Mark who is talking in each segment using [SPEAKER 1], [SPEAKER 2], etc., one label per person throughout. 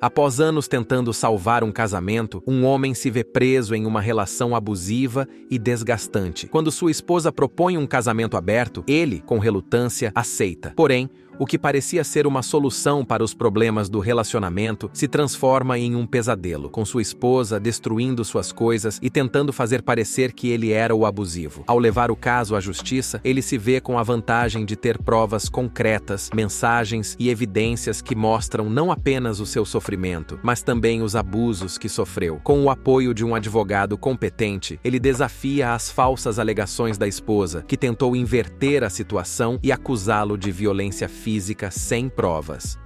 [SPEAKER 1] Após anos tentando salvar um casamento, um homem se vê preso em uma relação abusiva e desgastante. Quando sua esposa propõe um casamento aberto, ele, com relutância, aceita. Porém, o que parecia ser uma solução para os problemas do relacionamento se transforma em um pesadelo, com sua esposa destruindo suas coisas e tentando fazer parecer que ele era o abusivo. Ao levar o caso à justiça, ele se vê com a vantagem de ter provas concretas, mensagens e evidências que mostram não apenas o seu sofrimento, mas também os abusos que sofreu. Com o apoio de um advogado competente, ele desafia as falsas alegações da esposa, que tentou inverter a situação e acusá-lo de violência física sem provas.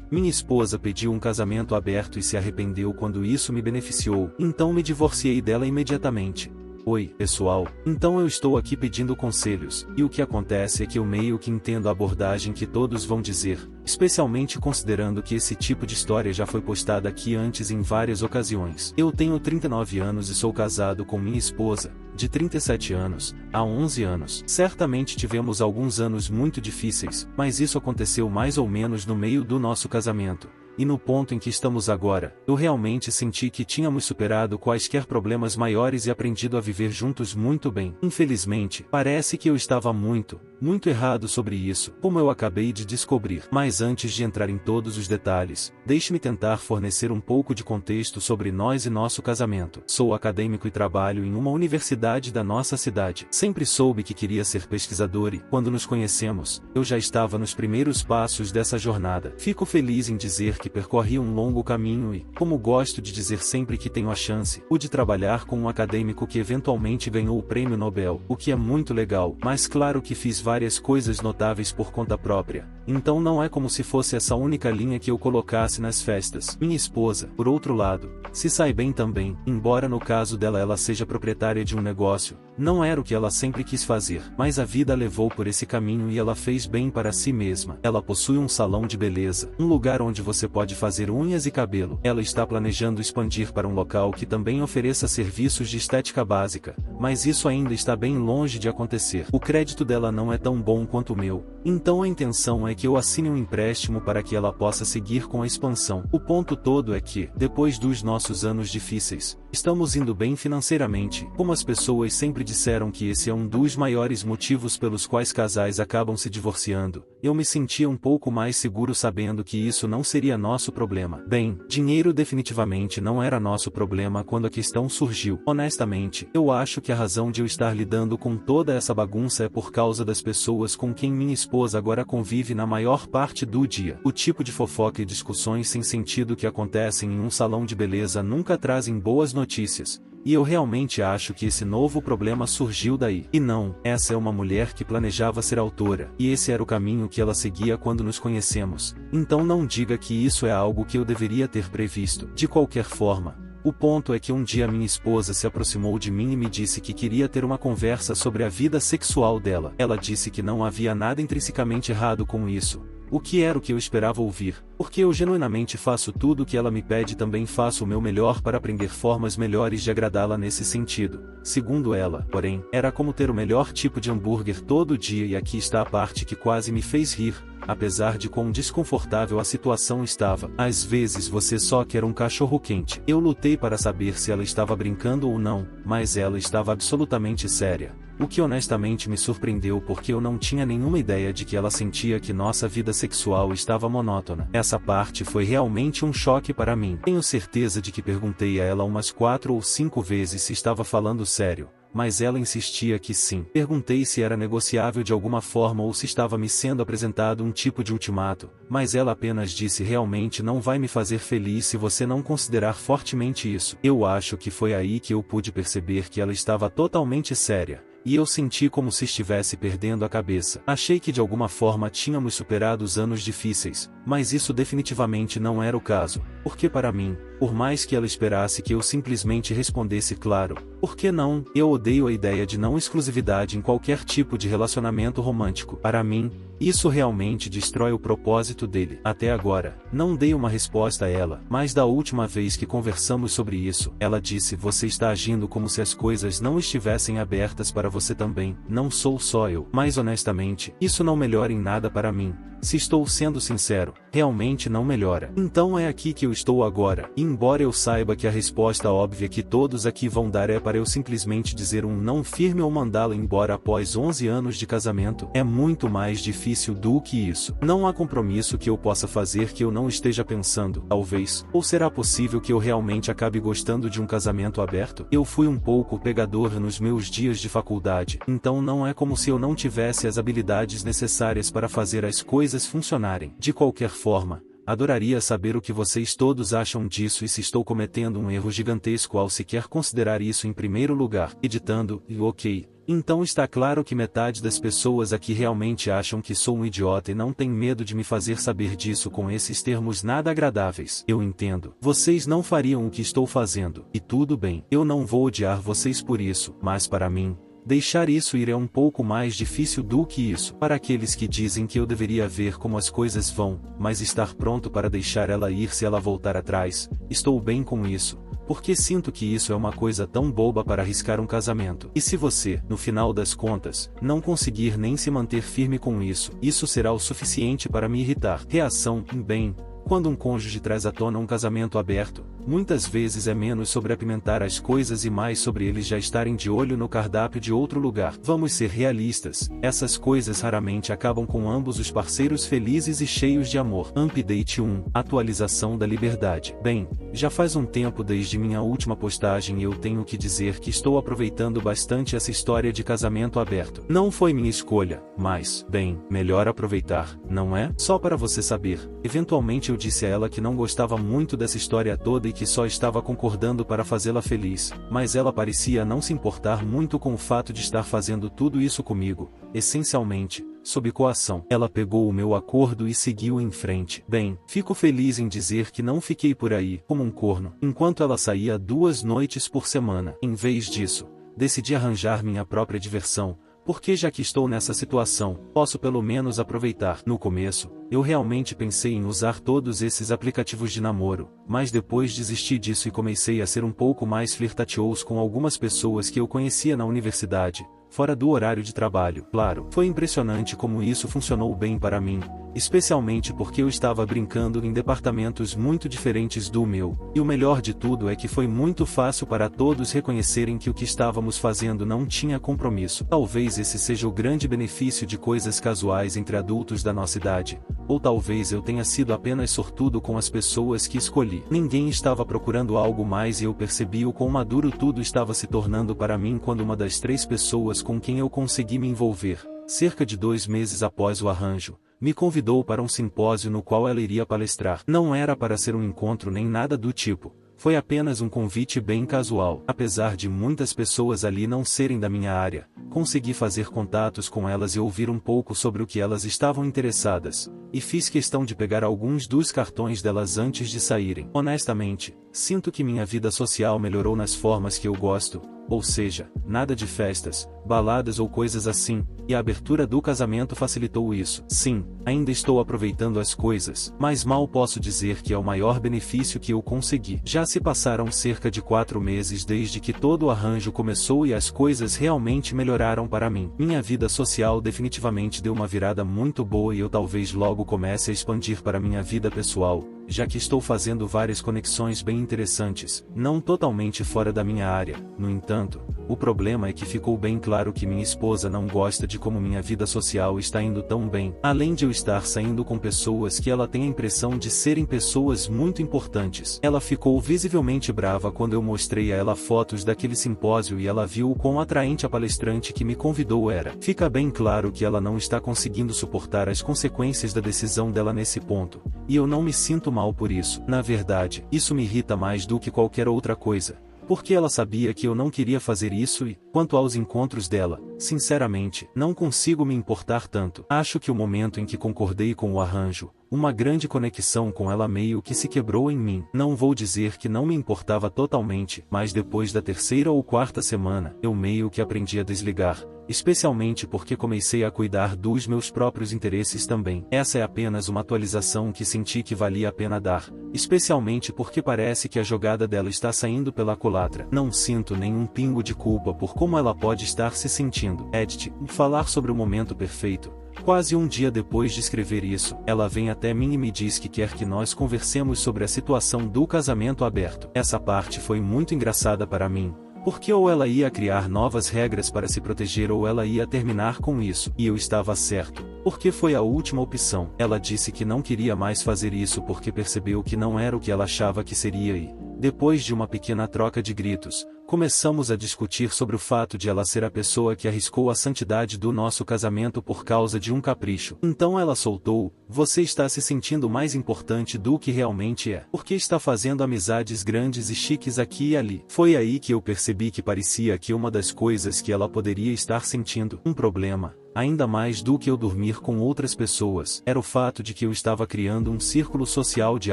[SPEAKER 2] Minha esposa pediu um casamento aberto e se arrependeu quando isso me beneficiou, então me divorciei dela imediatamente. Oi, pessoal, então eu estou aqui pedindo conselhos, e o que acontece é que eu meio que entendo a abordagem que todos vão dizer, especialmente considerando que esse tipo de história já foi postada aqui antes em várias ocasiões. Eu tenho 39 anos e sou casado com minha esposa, de 37 anos, há 11 anos. Certamente tivemos alguns anos muito difíceis, mas isso aconteceu mais ou menos no meio do nosso casamento. E no ponto em que estamos agora, eu realmente senti que tínhamos superado quaisquer problemas maiores e aprendido a viver juntos muito bem. Infelizmente, parece que eu estava muito errado sobre isso, como eu acabei de descobrir. Mas antes de entrar em todos os detalhes, deixe-me tentar fornecer um pouco de contexto sobre nós e nosso casamento. Sou acadêmico e trabalho em uma universidade da nossa cidade. Sempre soube que queria ser pesquisador e, quando nos conhecemos, eu já estava nos primeiros passos dessa jornada. Fico feliz em dizer que percorri um longo caminho e, como gosto de dizer sempre que tenho a chance, pude trabalhar com um acadêmico que eventualmente ganhou o prêmio Nobel, o que é muito legal, mas claro que fiz várias coisas notáveis por conta própria. Então não é como se fosse essa única linha que eu colocasse nas festas. Minha esposa, por outro lado, se sai bem também, embora no caso dela ela seja proprietária de um negócio. Não era o que ela sempre quis fazer, mas a vida a levou por esse caminho e ela fez bem para si mesma. Ela possui um salão de beleza, um lugar onde você pode fazer unhas e cabelo. Ela está planejando expandir para um local que também ofereça serviços de estética básica, mas isso ainda está bem longe de acontecer. O crédito dela não é tão bom quanto o meu, então a intenção é que eu assine um empréstimo para que ela possa seguir com a expansão. O ponto todo é que, depois dos nossos anos difíceis, estamos indo bem financeiramente. Como as pessoas sempre disseram que esse é um dos maiores motivos pelos quais casais acabam se divorciando, eu me sentia um pouco mais seguro sabendo que isso não seria nosso problema. Bem, dinheiro definitivamente não era nosso problema quando a questão surgiu. Honestamente, eu acho que a razão de eu estar lidando com toda essa bagunça é por causa das pessoas com quem minha esposa agora convive na maior parte do dia. O tipo de fofoca e discussões sem sentido que acontecem em um salão de beleza nunca trazem boas notícias. E eu realmente acho que esse novo problema surgiu daí. E não, essa é uma mulher que planejava ser autora, e esse era o caminho que ela seguia quando nos conhecemos. Então não diga que isso é algo que eu deveria ter previsto. De qualquer forma, o ponto é que um dia minha esposa se aproximou de mim e me disse que queria ter uma conversa sobre a vida sexual dela. Ela disse que não havia nada intrinsecamente errado com isso. O que era o que eu esperava ouvir, porque eu genuinamente faço tudo o que ela me pede e também faço o meu melhor para aprender formas melhores de agradá-la nesse sentido. Segundo ela, porém, era como ter o melhor tipo de hambúrguer todo dia e aqui está a parte que quase me fez rir. Apesar de quão desconfortável a situação estava, às vezes você só quer um cachorro quente. Eu lutei para saber se ela estava brincando ou não, mas ela estava absolutamente séria. O que honestamente me surpreendeu porque eu não tinha nenhuma ideia de que ela sentia que nossa vida sexual estava monótona. Essa parte foi realmente um choque para mim. Tenho certeza de que perguntei a ela umas 4 ou 5 vezes se estava falando sério, mas ela insistia que sim. Perguntei se era negociável de alguma forma ou se estava me sendo apresentado um tipo de ultimato, mas ela apenas disse realmente não vai me fazer feliz se você não considerar fortemente isso. Eu acho que foi aí que eu pude perceber que ela estava totalmente séria. E eu senti como se estivesse perdendo a cabeça. Achei que de alguma forma tínhamos superado os anos difíceis, mas isso definitivamente não era o caso, porque para mim, por mais que ela esperasse que eu simplesmente respondesse claro. Por que não? Eu odeio a ideia de não exclusividade em qualquer tipo de relacionamento romântico. Para mim, isso realmente destrói o propósito dele. Até agora, não dei uma resposta a ela, mas da última vez que conversamos sobre isso, ela disse: você está agindo como se as coisas não estivessem abertas para você também. Não sou só eu. Mas honestamente, isso não melhora em nada para mim. Se estou sendo sincero, realmente não melhora. Então é aqui que eu estou agora. E embora eu saiba que a resposta óbvia que todos aqui vão dar é para eu simplesmente dizer um não firme ou mandá-la embora após 11 anos de casamento, é muito mais difícil do que isso. Não há compromisso que eu possa fazer que eu não esteja pensando, talvez, ou será possível que eu realmente acabe gostando de um casamento aberto? Eu fui um pouco pegador nos meus dias de faculdade, então não é como se eu não tivesse as habilidades necessárias para fazer as coisas funcionarem. De qualquer forma, adoraria saber o que vocês todos acham disso e se estou cometendo um erro gigantesco ao sequer considerar isso em primeiro lugar. Editando, e ok. Então está claro que metade das pessoas aqui realmente acham que sou um idiota e não tem medo de me fazer saber disso com esses termos nada agradáveis. Eu entendo. Vocês não fariam o que estou fazendo, e tudo bem. Eu não vou odiar vocês por isso, mas para mim, deixar isso ir é um pouco mais difícil do que isso. Para aqueles que dizem que eu deveria ver como as coisas vão, mas estar pronto para deixar ela ir se ela voltar atrás, estou bem com isso, porque sinto que isso é uma coisa tão boba para arriscar um casamento. E se você, no final das contas, não conseguir nem se manter firme com isso, isso será o suficiente para me irritar. Reação: bem, quando um cônjuge traz à tona um casamento aberto, muitas vezes é menos sobre apimentar as coisas e mais sobre eles já estarem de olho no cardápio de outro lugar. Vamos ser realistas, essas coisas raramente acabam com ambos os parceiros felizes e cheios de amor. Update 1. Atualização da liberdade. Bem, já faz um tempo desde minha última postagem e eu tenho que dizer que estou aproveitando bastante essa história de casamento aberto. Não foi minha escolha, mas, bem, melhor aproveitar, não é? Só para você saber, eventualmente eu disse a ela que não gostava muito dessa história toda e que só estava concordando para fazê-la feliz, mas ela parecia não se importar muito com o fato de estar fazendo tudo isso comigo, essencialmente, sob coação. Ela pegou o meu acordo e seguiu em frente. Bem, fico feliz em dizer que não fiquei por aí, como um corno, enquanto ela saía 2 noites por semana. Em vez disso, decidi arranjar minha própria diversão, porque já que estou nessa situação, posso pelo menos aproveitar. No começo, eu realmente pensei em usar todos esses aplicativos de namoro, mas depois desisti disso e comecei a ser um pouco mais flirtatious com algumas pessoas que eu conhecia na universidade, fora do horário de trabalho. Claro, foi impressionante como isso funcionou bem para mim, especialmente porque eu estava brincando em departamentos muito diferentes do meu, e o melhor de tudo é que foi muito fácil para todos reconhecerem que o que estávamos fazendo não tinha compromisso. Talvez esse seja o grande benefício de coisas casuais entre adultos da nossa idade, ou talvez eu tenha sido apenas sortudo com as pessoas que escolhi. Ninguém estava procurando algo mais e eu percebi o quão maduro tudo estava se tornando para mim quando uma das 3 pessoas com quem eu consegui me envolver, cerca de 2 meses após o arranjo, me convidou para um simpósio no qual ela iria palestrar. Não era para ser um encontro nem nada do tipo, foi apenas um convite bem casual. Apesar de muitas pessoas ali não serem da minha área, consegui fazer contatos com elas e ouvir um pouco sobre o que elas estavam interessadas, e fiz questão de pegar alguns dos cartões delas antes de saírem. Honestamente, sinto que minha vida social melhorou nas formas que eu gosto, ou seja, nada de festas, baladas ou coisas assim, e a abertura do casamento facilitou isso. Sim, ainda estou aproveitando as coisas, mas mal posso dizer que é o maior benefício que eu consegui. Já se passaram cerca de 4 meses desde que todo o arranjo começou e as coisas realmente melhoraram para mim. Minha vida social definitivamente deu uma virada muito boa e eu talvez logo comece a expandir para minha vida pessoal, já que estou fazendo várias conexões bem interessantes, não totalmente fora da minha área. No entanto, o problema é que ficou bem claro que minha esposa não gosta de como minha vida social está indo tão bem, além de eu estar saindo com pessoas que ela tem a impressão de serem pessoas muito importantes. Ela ficou visivelmente brava quando eu mostrei a ela fotos daquele simpósio e ela viu o quão atraente a palestrante que me convidou era. Fica bem claro que ela não está conseguindo suportar as consequências da decisão dela nesse ponto, e eu não me sinto mal por isso. Na verdade, isso me irrita mais do que qualquer outra coisa, porque ela sabia que eu não queria fazer isso e, quanto aos encontros dela, sinceramente, não consigo me importar tanto. Acho que o momento em que concordei com o arranjo, uma grande conexão com ela meio que se quebrou em mim. Não vou dizer que não me importava totalmente, mas depois da terceira ou quarta semana, eu meio que aprendi a desligar, especialmente porque comecei a cuidar dos meus próprios interesses também. Essa é apenas uma atualização que senti que valia a pena dar, especialmente porque parece que a jogada dela está saindo pela culatra. Não sinto nenhum pingo de culpa por como ela pode estar se sentindo. Edith, falar sobre o momento perfeito. Quase um dia depois de escrever isso, ela vem até mim e me diz que quer que nós conversemos sobre a situação do casamento aberto. Essa parte foi muito engraçada para mim, porque ou ela ia criar novas regras para se proteger ou ela ia terminar com isso. E eu estava certo, porque foi a última opção. Ela disse que não queria mais fazer isso porque percebeu que não era o que ela achava que seria e, depois de uma pequena troca de gritos, começamos a discutir sobre o fato de ela ser a pessoa que arriscou a santidade do nosso casamento por causa de um capricho. Então ela soltou: você está se sentindo mais importante do que realmente é, porque está fazendo amizades grandes e chiques aqui e ali. Foi aí que eu percebi que parecia que uma das coisas que ela poderia estar sentindo, um problema, ainda mais do que eu dormir com outras pessoas, era o fato de que eu estava criando um círculo social de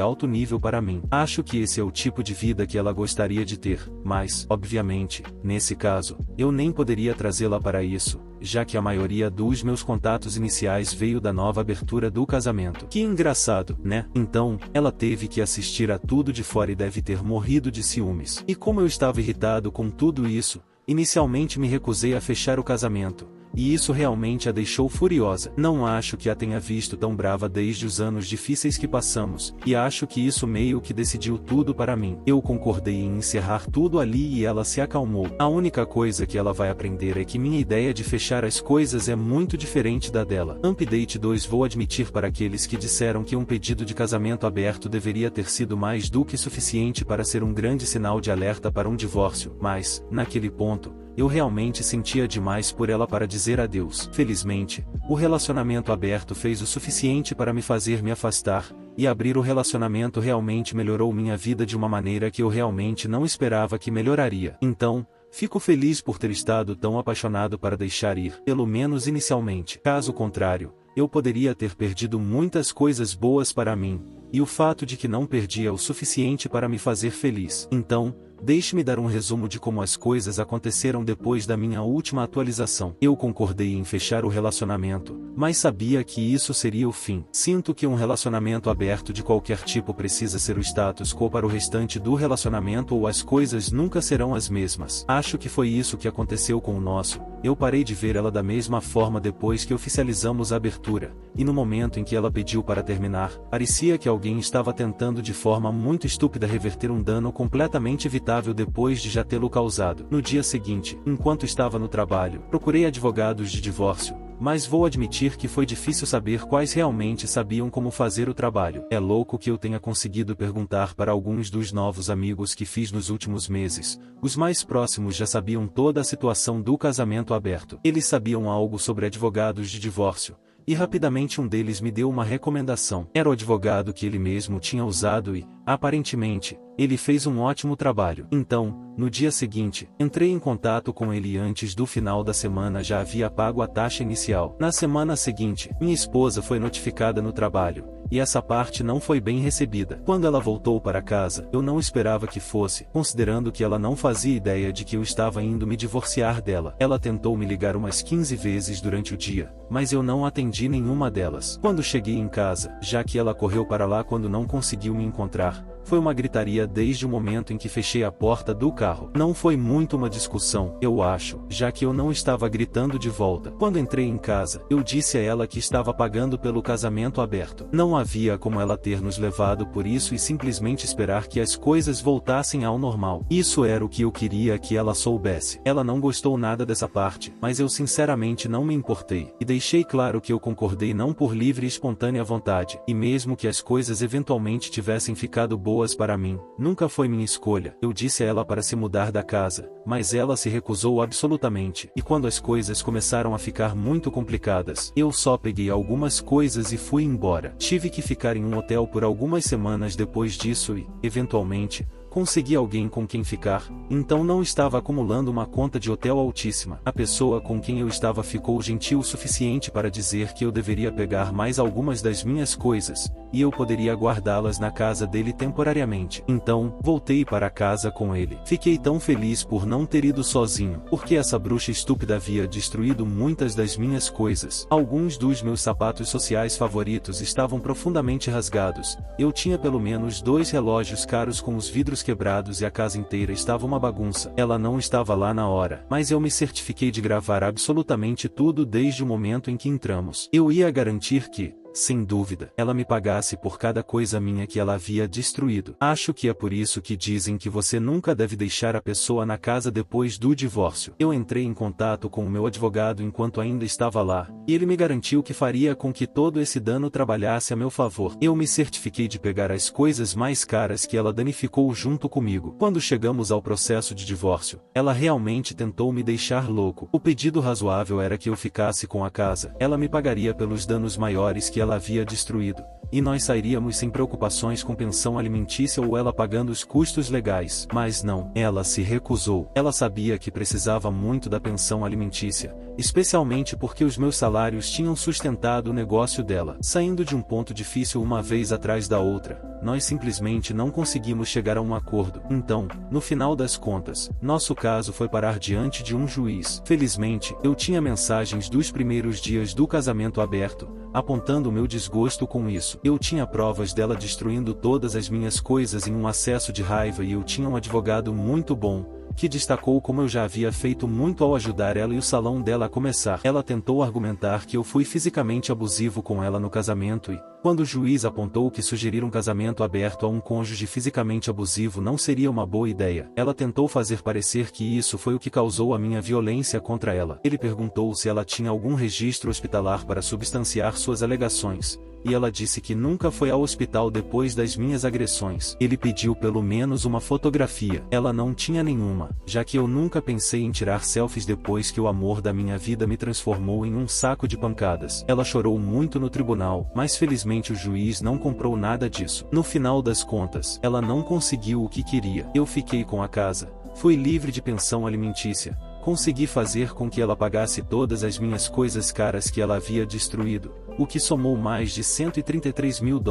[SPEAKER 2] alto nível para mim. Acho que esse é o tipo de vida que ela gostaria de ter, mas, obviamente, nesse caso, eu nem poderia trazê-la para isso, já que a maioria dos meus contatos iniciais veio da nova abertura do casamento. Que engraçado, né? Então, ela teve que assistir a tudo de fora e deve ter morrido de ciúmes. E como eu estava irritado com tudo isso, inicialmente me recusei a fechar o casamento. E isso realmente a deixou furiosa. Não acho que a tenha visto tão brava desde os anos difíceis que passamos, e acho que isso meio que decidiu tudo para mim. Eu concordei em encerrar tudo ali e ela se acalmou. A única coisa que ela vai aprender é que minha ideia de fechar as coisas é muito diferente da dela. Update 2. Vou admitir para aqueles que disseram que um pedido de casamento aberto deveria ter sido mais do que suficiente para ser um grande sinal de alerta para um divórcio, mas, naquele ponto, eu realmente sentia demais por ela para dizer adeus. Felizmente, o relacionamento aberto fez o suficiente para me fazer me afastar, e abrir o relacionamento realmente melhorou minha vida de uma maneira que eu realmente não esperava que melhoraria. Então, fico feliz por ter estado tão apaixonado para deixar ir, pelo menos inicialmente. Caso contrário, eu poderia ter perdido muitas coisas boas para mim, e o fato de que não perdia o suficiente para me fazer feliz. Então, deixe-me dar um resumo de como as coisas aconteceram depois da minha última atualização. Eu concordei em fechar o relacionamento, mas sabia que isso seria o fim. Sinto que um relacionamento aberto de qualquer tipo precisa ser o status quo para o restante do relacionamento ou as coisas nunca serão as mesmas. Acho que foi isso que aconteceu com o nosso. Eu parei de ver ela da mesma forma depois que oficializamos a abertura, e no momento em que ela pediu para terminar, parecia que alguém estava tentando de forma muito estúpida reverter um dano completamente evitável depois de já tê-lo causado. No dia seguinte, enquanto estava no trabalho, procurei advogados de divórcio, mas vou admitir que foi difícil saber quais realmente sabiam como fazer o trabalho. É louco que eu tenha conseguido perguntar para alguns dos novos amigos que fiz nos últimos meses. Os mais próximos já sabiam toda a situação do casamento aberto. Eles sabiam algo sobre advogados de divórcio, e rapidamente um deles me deu uma recomendação. Era o advogado que ele mesmo tinha usado e, aparentemente, ele fez um ótimo trabalho. Então, no dia seguinte, entrei em contato com ele e antes do final da semana já havia pago a taxa inicial. Na semana seguinte, minha esposa foi notificada no trabalho, e essa parte não foi bem recebida. Quando ela voltou para casa, eu não esperava que fosse, considerando que ela não fazia ideia de que eu estava indo me divorciar dela. Ela tentou me ligar umas 15 vezes durante o dia, mas eu não atendi nenhuma delas. Quando cheguei em casa, já que ela correu para lá quando não conseguiu me encontrar, foi uma gritaria desde o momento em que fechei a porta do carro. Não foi muito uma discussão, eu acho, já que eu não estava gritando de volta. Quando entrei em casa, eu disse a ela que estava pagando pelo casamento aberto. Não havia como ela ter nos levado por isso e simplesmente esperar que as coisas voltassem ao normal. Isso era o que eu queria que ela soubesse. Ela não gostou nada dessa parte, mas eu sinceramente não me importei, e deixei claro que eu concordei não por livre e espontânea vontade, e mesmo que as coisas eventualmente tivessem ficado boas para mim, nunca foi minha escolha. Eu disse a ela para se mudar da casa, mas ela se recusou absolutamente, e quando as coisas começaram a ficar muito complicadas, eu só peguei algumas coisas e fui embora. Tive que ficar em um hotel por algumas semanas depois disso e, eventualmente, Consegui alguém com quem ficar, então não estava acumulando uma conta de hotel altíssima. A pessoa com quem eu estava ficou gentil o suficiente para dizer que eu deveria pegar mais algumas das minhas coisas, e eu poderia guardá-las na casa dele temporariamente. Então, voltei para casa com ele. Fiquei tão feliz por não ter ido sozinho, porque essa bruxa estúpida havia destruído muitas das minhas coisas. Alguns dos meus sapatos sociais favoritos estavam profundamente rasgados. Eu tinha pelo menos 2 relógios caros com os vidros quebrados e a casa inteira estava uma bagunça. Ela não estava lá na hora, mas eu me certifiquei de gravar absolutamente tudo desde o momento em que entramos. Eu ia garantir que, sem dúvida, ela me pagasse por cada coisa minha que ela havia destruído. Acho que é por isso que dizem que você nunca deve deixar a pessoa na casa depois do divórcio. Eu entrei em contato com o meu advogado enquanto ainda estava lá, e ele me garantiu que faria com que todo esse dano trabalhasse a meu favor. Eu me certifiquei de pegar as coisas mais caras que ela danificou junto comigo. Quando chegamos ao processo de divórcio, ela realmente tentou me deixar louco. O pedido razoável era que eu ficasse com a casa. Ela me pagaria pelos danos maiores que ela havia destruído, e nós sairíamos sem preocupações com pensão alimentícia ou ela pagando os custos legais. Mas não, ela se recusou. Ela sabia que precisava muito da pensão alimentícia, especialmente porque os meus salários tinham sustentado o negócio dela. Saindo de um ponto difícil uma vez atrás da outra, nós simplesmente não conseguimos chegar a um acordo. Então, no final das contas, nosso caso foi parar diante de um juiz. Felizmente, eu tinha mensagens dos primeiros dias do casamento aberto, apontando meu desgosto com isso. Eu tinha provas dela destruindo todas as minhas coisas em um acesso de raiva e eu tinha um advogado muito bom, que destacou como eu já havia feito muito ao ajudar ela e o salão dela a começar. Ela tentou argumentar que eu fui fisicamente abusivo com ela no casamento e, quando o juiz apontou que sugerir um casamento aberto a um cônjuge fisicamente abusivo não seria uma boa ideia, ela tentou fazer parecer que isso foi o que causou a minha violência contra ela. Ele perguntou se ela tinha algum registro hospitalar para substanciar suas alegações, e ela disse que nunca foi ao hospital depois das minhas agressões. Ele pediu pelo menos uma fotografia. Ela não tinha nenhuma, já que eu nunca pensei em tirar selfies depois que o amor da minha vida me transformou em um saco de pancadas. Ela chorou muito no tribunal, mas felizmente o juiz não comprou nada disso. No final das contas, ela não conseguiu o que queria. Eu fiquei com a casa. Fui livre de pensão alimentícia. Consegui fazer com que ela pagasse todas as minhas coisas caras que ela havia destruído, o que somou mais de $133 mil.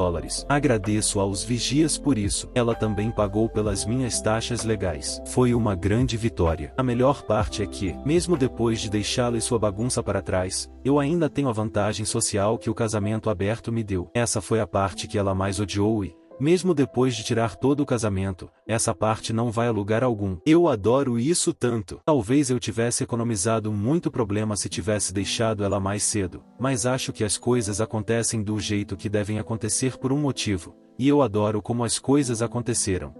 [SPEAKER 2] Agradeço aos vigias por isso. Ela também pagou pelas minhas taxas legais. Foi uma grande vitória. A melhor parte é que, mesmo depois de deixá-la e sua bagunça para trás, eu ainda tenho a vantagem social que o casamento aberto me deu. Essa foi a parte que ela mais odiou e, mesmo depois de tirar todo o casamento, essa parte não vai a lugar algum. Eu adoro isso tanto. Talvez eu tivesse economizado muito problema se tivesse deixado ela mais cedo, mas acho que as coisas acontecem do jeito que devem acontecer por um motivo, e eu adoro como as coisas aconteceram.